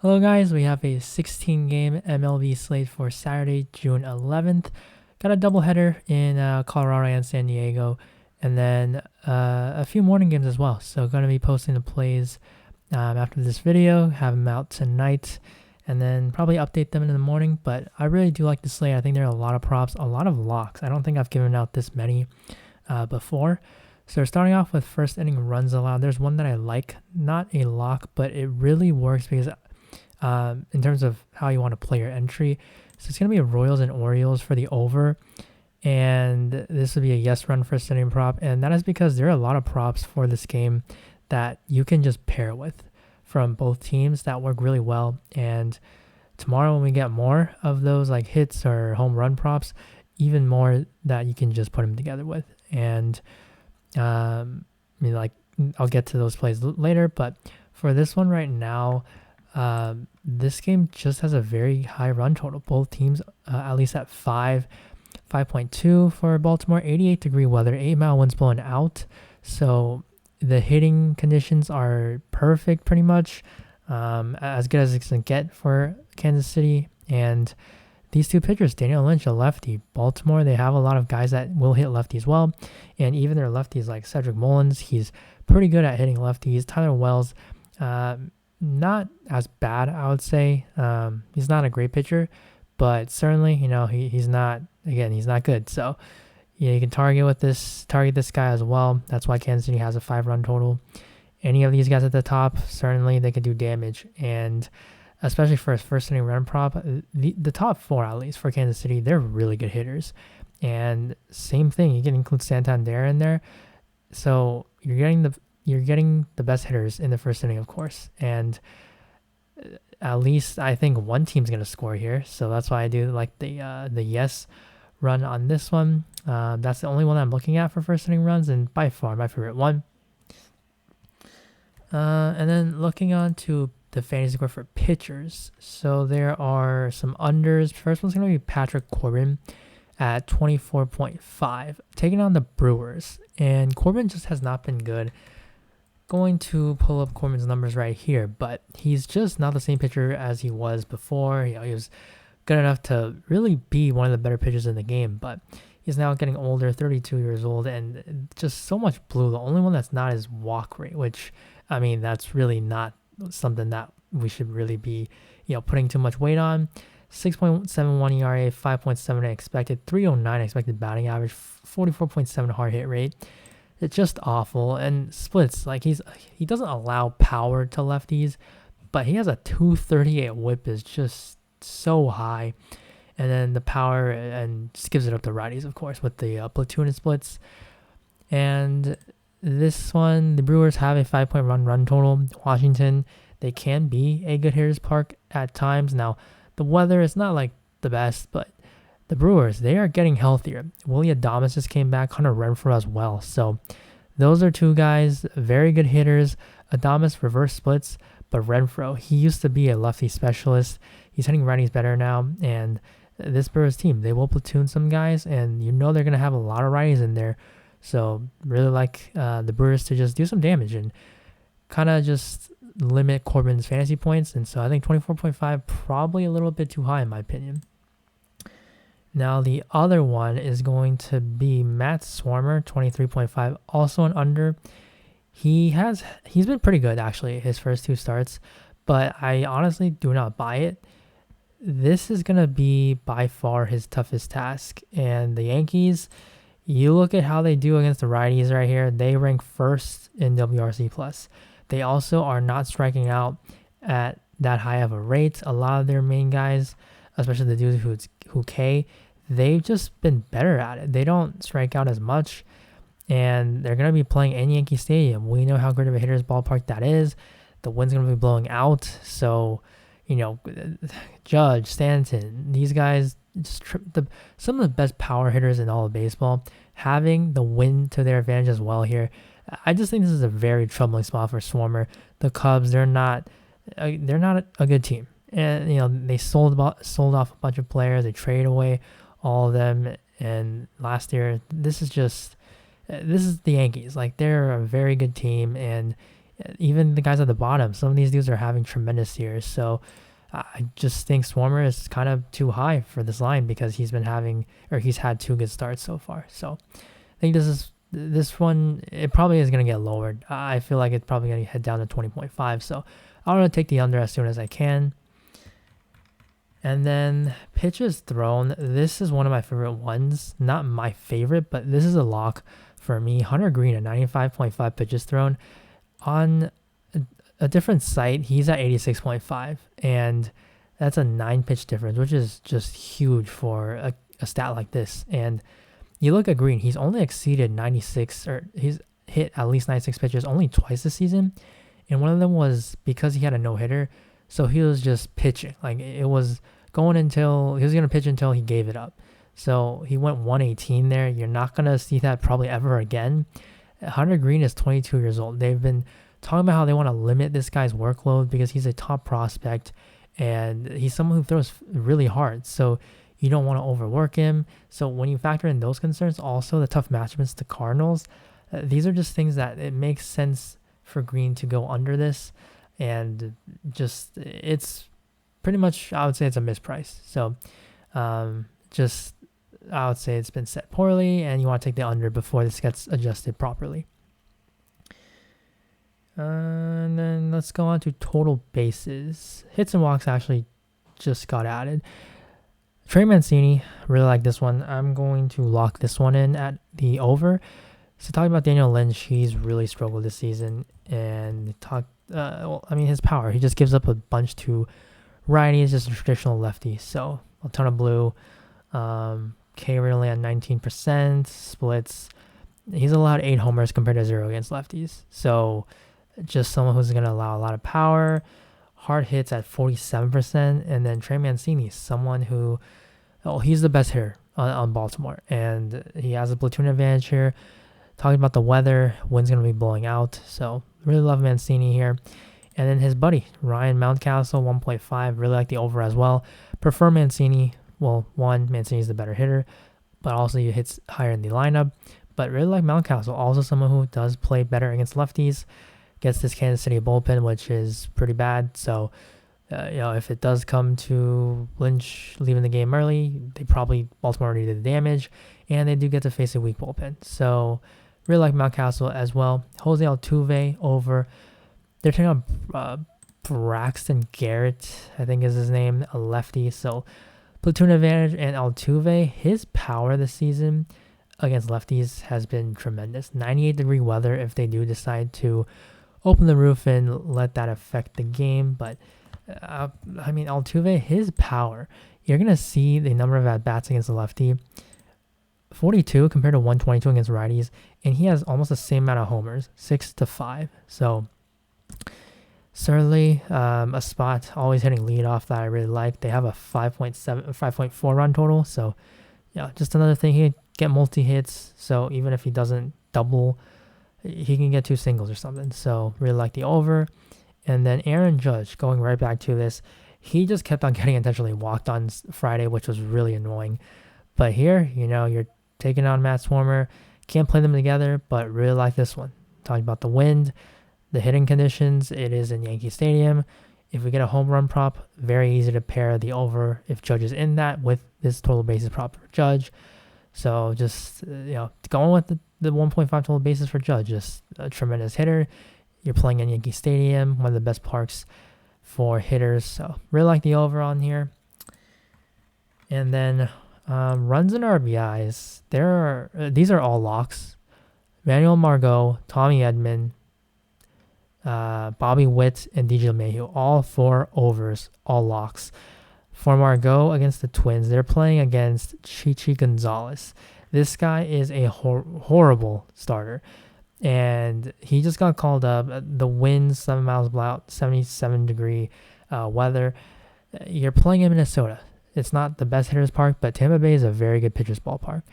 Hello guys, we have a 16 game MLB slate for Saturday, June 11th. Got a doubleheader in Colorado and San Diego, and then a few morning games as well. So going to be posting the plays after this video, have them out tonight, and then probably update them in the morning. But I really do like the slate. I think there are a lot of props, a lot of locks. I don't think I've given out this many before. So starting off with first inning runs allowed. There's one that I like, not a lock, but it really works because in terms of how you want to play your entry. So it's going to be Royals and Orioles for the over. And this would be a yes run for inning prop. And that is because there are a lot of props for this game that you can just pair with from both teams that work really well. And tomorrow when we get more of those like hits or home run props, even more that you can just put them together with. And I'll get to those plays later. But for this one right now, this game just has a very high run total. Both teams at least at 5.2 for Baltimore. 88-degree weather, 8-mile winds blowing out. So the hitting conditions are perfect pretty much. As good as it can get for Kansas City. And these two pitchers, Daniel Lynch, a lefty. Baltimore, they have a lot of guys that will hit lefties well. And even their lefties like Cedric Mullins, he's pretty good at hitting lefties. Tyler Wells, not as bad, I would say. He's not a great pitcher, but certainly, he's not good. So, you can target this guy as well. That's why Kansas City has a 5-run total. Any of these guys at the top, certainly they could do damage. And especially for a first inning run prop, the top 4 at least for Kansas City, they're really good hitters. And same thing, you can include Santander in there. So you're getting the best hitters in the first inning, of course. And at least I think one team's going to score here. So that's why I do like the yes run on this one. That's the only one I'm looking at for first inning runs, and by far my favorite one. And then looking on to the fantasy score for pitchers. So there are some unders. First one's going to be Patrick Corbin at 24.5, taking on the Brewers. And Corbin just has not been good. Going to pull up Corbin's numbers right here, but he's just not the same pitcher as he was before. He was good enough to really be one of the better pitchers in the game, but he's now getting older, 32 years old, and just so much blue. The only one that's not is walk rate, which, that's really not something that we should really be, putting too much weight on. 6.71 ERA, 5.7 expected, 309 expected batting average, 44.7 hard hit rate. It's just awful. And splits, he doesn't allow power to lefties, but he has a 238 whip is just so high. And then the power and just gives it up to righties, of course, with the platoon and splits. And this one, the Brewers have a 5-point run total. Washington, they can be a good hitter's park at times. Now, the weather is not like the best, but the Brewers, they are getting healthier. Willie Adames just came back, Hunter Renfroe as well. So those are two guys, very good hitters. Adames reverse splits, but Renfroe, he used to be a lefty specialist. He's hitting righties better now. And this Brewers team, they will platoon some guys, and they're going to have a lot of righties in there. So really like the Brewers to just do some damage and kind of just limit Corbin's fantasy points. And so I think 24.5 probably a little bit too high in my opinion. Now the other one is going to be Matt Swarmer, 23.5, also an under. He's been pretty good actually his first 2 starts, but I honestly do not buy it. This is going to be by far his toughest task. And the Yankees, you look at how they do against the righties right here. They rank first in WRC+. They also are not striking out at that high of a rate. A lot of their main guys, especially the dudes who K, they've just been better at it. They don't strike out as much, and they're going to be playing in Yankee Stadium. We know how great of a hitter's ballpark that is. The wind's going to be blowing out, so, Judge, Stanton, these guys, some of the best power hitters in all of baseball, having the wind to their advantage as well here. I just think this is a very troubling spot for Swarmer. The Cubs, they're not a good team. And, they sold off a bunch of players. They traded away all of them. And last year, this is the Yankees. They're a very good team. And Even the guys at the bottom, some of these dudes are having tremendous years. So I just think Swarmer is kind of too high for this line because he's had 2 good starts so far. So I think this one, it probably is going to get lowered. I feel like it's probably going to head down to 20.5. So I'm going to take the under as soon as I can. And then pitches thrown. This is one of my favorite ones. Not my favorite, but this is a lock for me. Hunter Green at 95.5 pitches thrown. On a different site, he's at 86.5. And that's a 9-pitch difference, which is just huge for a stat like this. And you look at Green, he's only exceeded 96, or he's hit at least 96 pitches only twice this season. And one of them was because he had a no-hitter. So he was just pitching. Like it was going until he was going to pitch until he gave it up. So he went 118 there. You're not going to see that probably ever again. Hunter Green is 22 years old. They've been talking about how they want to limit this guy's workload because he's a top prospect and he's someone who throws really hard. So you don't want to overwork him. So when you factor in those concerns, also the tough matchups to Cardinals, these are just things that it makes sense for Green to go under this. And just it's pretty much, I would say it's a misprice. So I would say it's been set poorly and you want to take the under before this gets adjusted properly. And then let's go on to total bases. Hits and walks actually just got added. Trey Mancini, really like this one. I'm going to lock this one in at the over. So talking about Daniel Lynch, he's really struggled this season. And his power. He just gives up a bunch to righties, just a traditional lefty. So a ton of blue. K really at 19%. Splits. He's allowed 8 homers compared to 0 against lefties. So just someone who's going to allow a lot of power. Hard hits at 47%. And then Trey Mancini, someone who, he's the best hitter on Baltimore. And he has a platoon advantage here. Talking about the weather, wind's going to be blowing out. So really love Mancini here. And then his buddy, Ryan Mountcastle, 1.5. Really like the over as well. Prefer Mancini. Well, one, Mancini's the better hitter, but also he hits higher in the lineup. But really like Mountcastle, also someone who does play better against lefties. Gets this Kansas City bullpen, which is pretty bad. So, if it does come to Lynch leaving the game early, Baltimore already did the damage, and they do get to face a weak bullpen. So, really like Mountcastle as well. Jose Altuve over. They're taking on Braxton Garrett, I think is his name, a lefty. So, platoon advantage, and Altuve, his power this season against lefties has been tremendous. 98-degree weather if they do decide to open the roof and let that affect the game. But, Altuve, his power, you're going to see the number of at-bats against the lefty. 42 compared to 122 against righties. And he has almost the same amount of homers, 6-5. So, certainly a spot always hitting leadoff that I really like. They have a 5.4 run total. So, yeah, just another thing. He can get multi-hits. So, even if he doesn't double, he can get 2 singles or something. So, really like the over. And then Aaron Judge, going right back to this, he just kept on getting intentionally walked on Friday, which was really annoying. But here, you're taking on Matt Swarmer. Can't play them together, but really like this one. Talking about the wind, the hitting conditions, it is in Yankee Stadium. If we get a home run prop, very easy to pair the over if Judge is in that with this total bases prop for Judge. So just, going with the 1.5 total bases for Judge, just a tremendous hitter. You're playing in Yankee Stadium, one of the best parks for hitters. So really like the over on here. And then runs and RBIs. These are all locks. Manuel Margot, Tommy Edman, Bobby Witt, and DJ LeMahieu. All 4 overs, all locks. For Margot against the Twins, they're playing against Chichi Gonzalez. This guy is a horrible starter. And he just got called up. The winds, 7 miles per hour, 77-degree weather. You're playing in Minnesota. It's not the best hitter's park, but Tampa Bay is a very good pitcher's ballpark.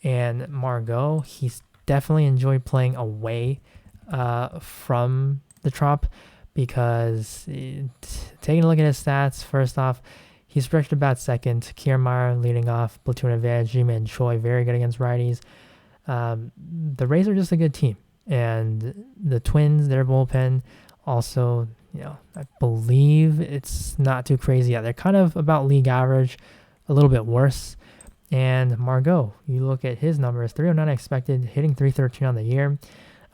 And Margot, he's definitely enjoyed playing away from the Trop because taking a look at his stats, first off, he stretched about second. Kiermaier leading off, platoon advantage. G-Man Choi, very good against righties. The Rays are just a good team. And the Twins, their bullpen, also, I believe it's not too crazy. Yeah, they're kind of about league average, a little bit worse. And Margot, you look at his numbers, 309 expected, hitting 313 on the year,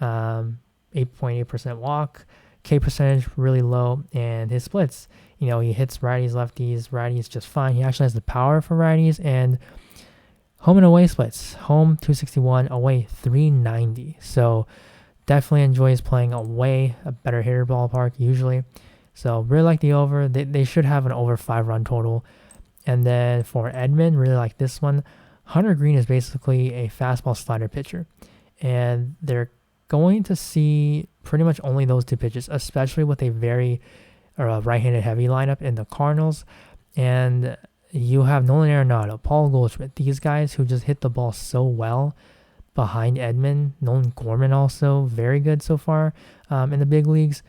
8.8% walk, K percentage really low, and his splits, he hits righties, lefties, righties just fine. He actually has the power for righties, and home and away splits, home 261, away 390. So definitely enjoys playing away, a better hitter ballpark usually. So really like the over. They should have an over 5 run total. And then for Edman, really like this one. Hunter Green is basically a fastball slider pitcher. And they're going to see pretty much only those two pitches, especially with a very right-handed heavy lineup in the Cardinals. And you have Nolan Arenado, Paul Goldschmidt, these guys who just hit the ball so well behind Edman. Nolan Gorman also very good so far in the big leagues.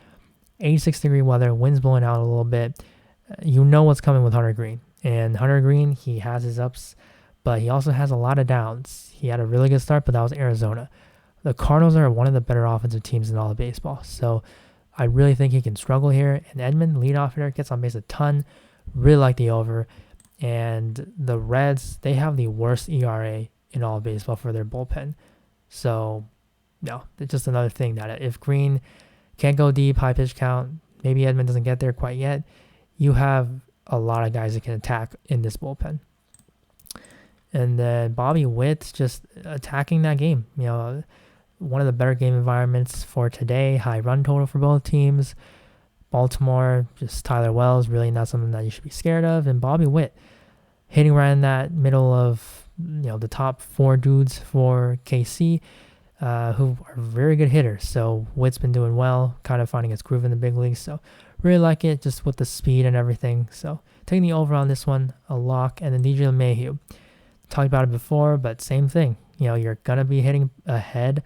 86-degree weather, winds blowing out a little bit. You know what's coming with Hunter Green. And Hunter Green, he has his ups, but he also has a lot of downs. He had a really good start, but that was Arizona. The Cardinals are one of the better offensive teams in all of baseball. So I really think he can struggle here. And Edman, leadoff hitter, gets on base a ton. Really like the over. And the Reds, they have the worst ERA in all of baseball for their bullpen. So, no, it's just another thing that if Green can't go deep, high pitch count, maybe Edman doesn't get there quite yet, you have a lot of guys that can attack in this bullpen. And then Bobby Witt just attacking that game. One of the better game environments for today. High run total for both teams. Baltimore, just Tyler Wells, really not something that you should be scared of. And Bobby Witt hitting right in that middle of the top 4 dudes for KC, who are very good hitters. So Witt's been doing well, kind of finding his groove in the big leagues. So really like it, just with the speed and everything. So taking the over on this one, a lock. And then DJ LeMahieu, talked about it before, but same thing. You're gonna be hitting ahead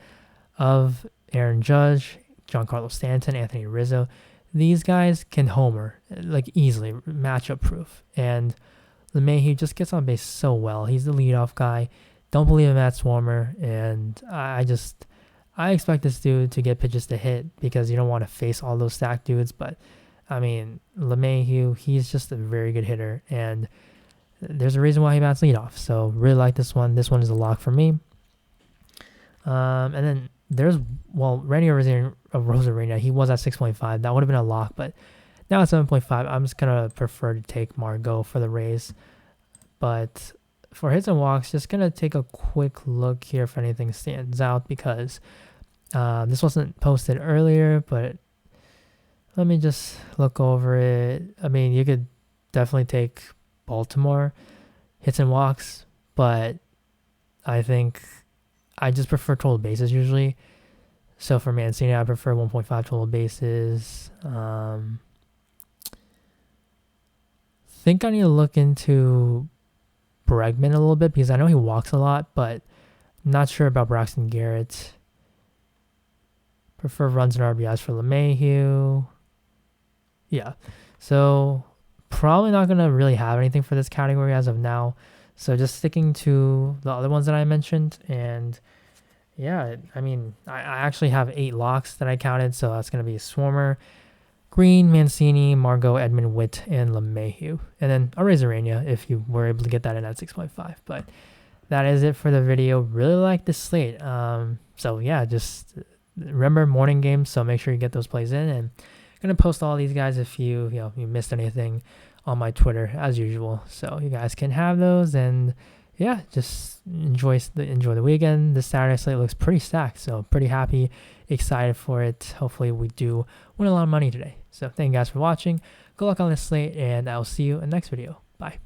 of Aaron Judge, Giancarlo Stanton, Anthony Rizzo. These guys can homer like easily, matchup proof. And LeMahieu just gets on base so well. He's the leadoff guy. Don't believe in Matt Swarmer, and I expect this dude to get pitches to hit because you don't want to face all those stacked dudes. But I mean, LeMahieu, he's just a very good hitter, and there's a reason why he bats leadoff. So really like this one. This one is a lock for me. And then there's Randy Arozarena. He was at 6.5. That would have been a lock, but now at 7.5, I'm just gonna prefer to take Margot for the Rays. But for hits and walks, just gonna take a quick look here if anything stands out because this wasn't posted earlier, but let me just look over it. I mean, you could definitely take Baltimore hits and walks, but I think I just prefer total bases usually. So for Mancini, I prefer 1.5 total bases. Think I need to look into Bregman a little bit because I know he walks a lot, but I'm not sure about Braxton Garrett. Prefer runs and RBIs for LeMahieu. Yeah. So probably not going to really have anything for this category as of now. So just sticking to the other ones that I mentioned. And yeah, I mean, I actually have 8 locks that I counted. So that's going to be Swarmer, Green, Mancini, Margot, Edman, Witt, and LeMahieu. And then Arozarena if you were able to get that in at 6.5. But that is it for the video. Really like this slate. So yeah, just remember morning games. So make sure you get those plays in. And I'm going to post all these guys if you missed anything on my Twitter as usual. So you guys can have those. And yeah, just enjoy the weekend. This Saturday slate looks pretty stacked. So pretty happy, excited for it. Hopefully we do win a lot of money today. So thank you guys for watching. Good luck on this slate, and I'll see you in the next video. Bye.